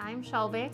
I'm Shelby.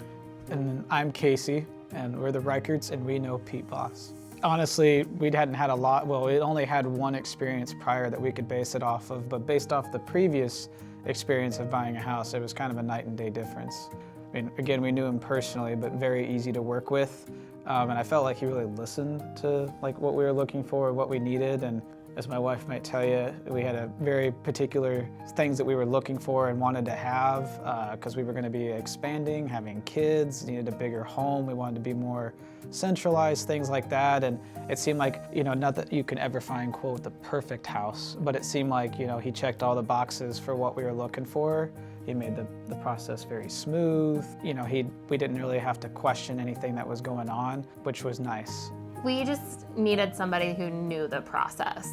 And I'm Casey, and we're the Reicherts, and we know Pete Voss. Honestly, we hadn't had a lot, well, it only had one experience prior that we could base it off of, but based off the previous experience of buying a house, it was kind of a night and day difference. I mean, again, we knew him personally, but very easy to work with. And I felt like he really listened to what we were looking for, what we needed, and as my wife might tell you, we had a very particular things that we were looking for and wanted to have because we were going to be expanding, having kids, needed a bigger home. We wanted to be more centralized, things like that. And it seemed like, not that you can ever find, quote, the perfect house, but it seemed like, he checked all the boxes for what we were looking for. He made the process very smooth. We didn't really have to question anything that was going on, which was nice. We just needed somebody who knew the process.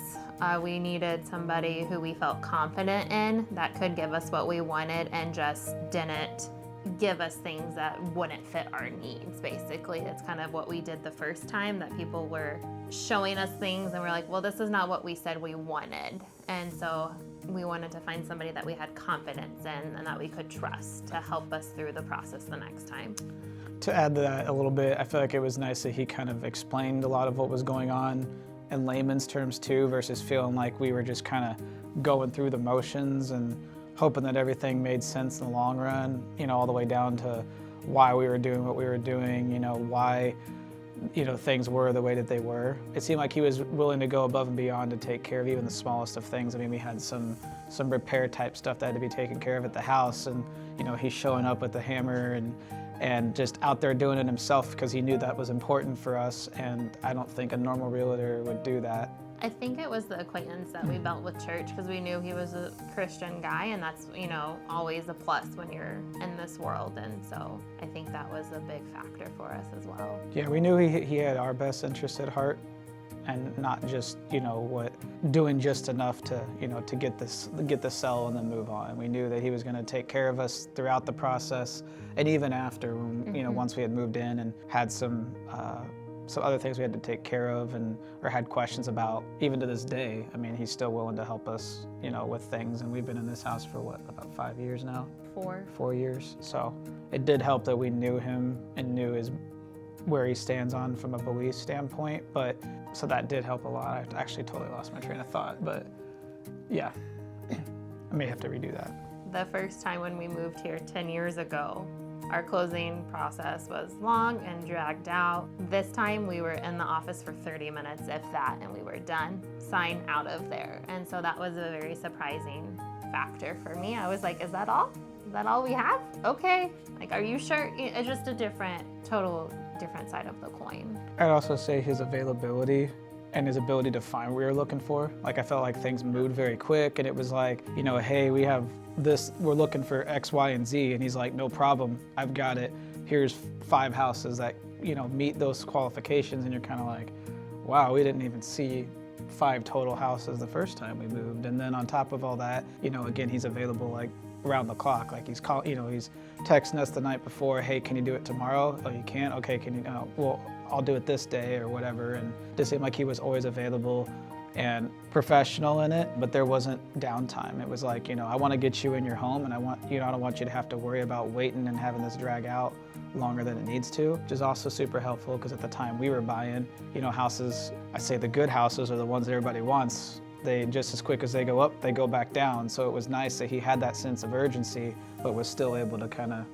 We needed somebody who we felt confident in, that could give us what we wanted and just didn't give us things that wouldn't fit our needs, basically. It's kind of what we did the first time, that people were showing us things and we're like, well, this is not what we said we wanted. And so we wanted to find somebody that we had confidence in and that we could trust to help us through the process the next time. To add to that a little bit, I feel like it was nice that he kind of explained a lot of what was going on in layman's terms too, versus feeling like we were just kind of going through the motions and hoping that everything made sense in the long run, all the way down to why we were doing what we were doing, why things were the way that they were. It seemed like he was willing to go above and beyond to take care of even the smallest of things. I mean, we had some repair type stuff that had to be taken care of at the house, and he's showing up with the hammer and just out there doing it himself because he knew that was important for us, and I don't think a normal realtor would do that. I think it was the acquaintance that we built with church, because we knew he was a Christian guy, and that's, always a plus when you're in this world. And so I think that was a big factor for us as well. Yeah, we knew he had our best interest at heart, and not just, doing just enough to, to get the sell and then move on. We knew that he was going to take care of us throughout the process, and even after, when, once we had moved in and had some other things we had to take care of or had questions about. Even to this day, I mean, he's still willing to help us, with things. And we've been in this house for about 5 years now? 4 years. So it did help that we knew him and knew where he stands on from a belief standpoint. But so that did help a lot. I actually totally lost my train of thought, but yeah, I may have to redo that. The first time when we moved here 10 years ago, our closing process was long and dragged out. This time we were in the office for 30 minutes, if that, and we were done, sign out of there. And so that was a very surprising factor for me. I was like, is that all? Is that all we have? Okay. Are you sure? It's just a total different side of the coin. I'd also say his availability and his ability to find what we were looking for. I felt like things moved very quick, and it was like, hey, we have this, we're looking for X, Y, and Z, and he's like, no problem, I've got it. Here's 5 houses that, meet those qualifications, and you're kind of like, wow, we didn't even see 5 total houses the first time we moved. And then on top of all that, again, he's available around the clock. He's he's texting us the night before, hey, can you do it tomorrow? Oh, you can't? Okay, can you, well, I'll do it this day or whatever. And it seemed like he was always available and professional in it, but there wasn't downtime. It was like, I want to get you in your home, and I don't want you to have to worry about waiting and having this drag out longer than it needs to, which is also super helpful because at the time we were buying, houses, I say the good houses are the ones that everybody wants. They just as quick as they go up, they go back down. So it was nice that he had that sense of urgency, but was still able to kind of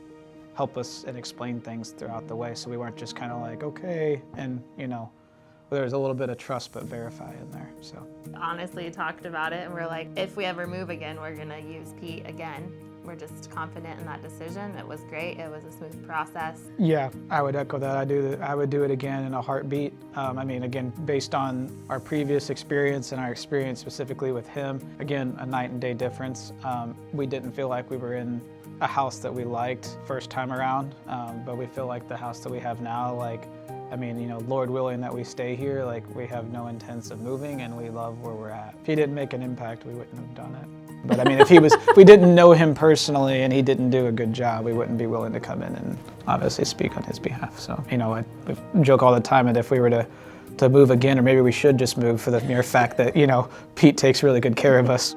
help us and explain things throughout the way. So we weren't just kind of like, okay, and there was a little bit of trust but verify in there. So honestly talked about it, and we're like, if we ever move again, we're gonna use Pete again. We're just confident in that decision. It was great. It was a smooth process. Yeah, I would echo that. I would do it again in a heartbeat. I mean, again, based on our previous experience and our experience specifically with him, again, a night and day difference. We didn't feel like we were in a house that we liked first time around, but we feel like the house that we have now, I mean, Lord willing that we stay here, we have no intents of moving, and we love where we're at. If he didn't make an impact, we wouldn't have done it. But I mean, if we didn't know him personally and he didn't do a good job, we wouldn't be willing to come in and obviously speak on his behalf. So, we joke all the time that if we were to move again, or maybe we should just move for the mere fact that, Pete takes really good care of us.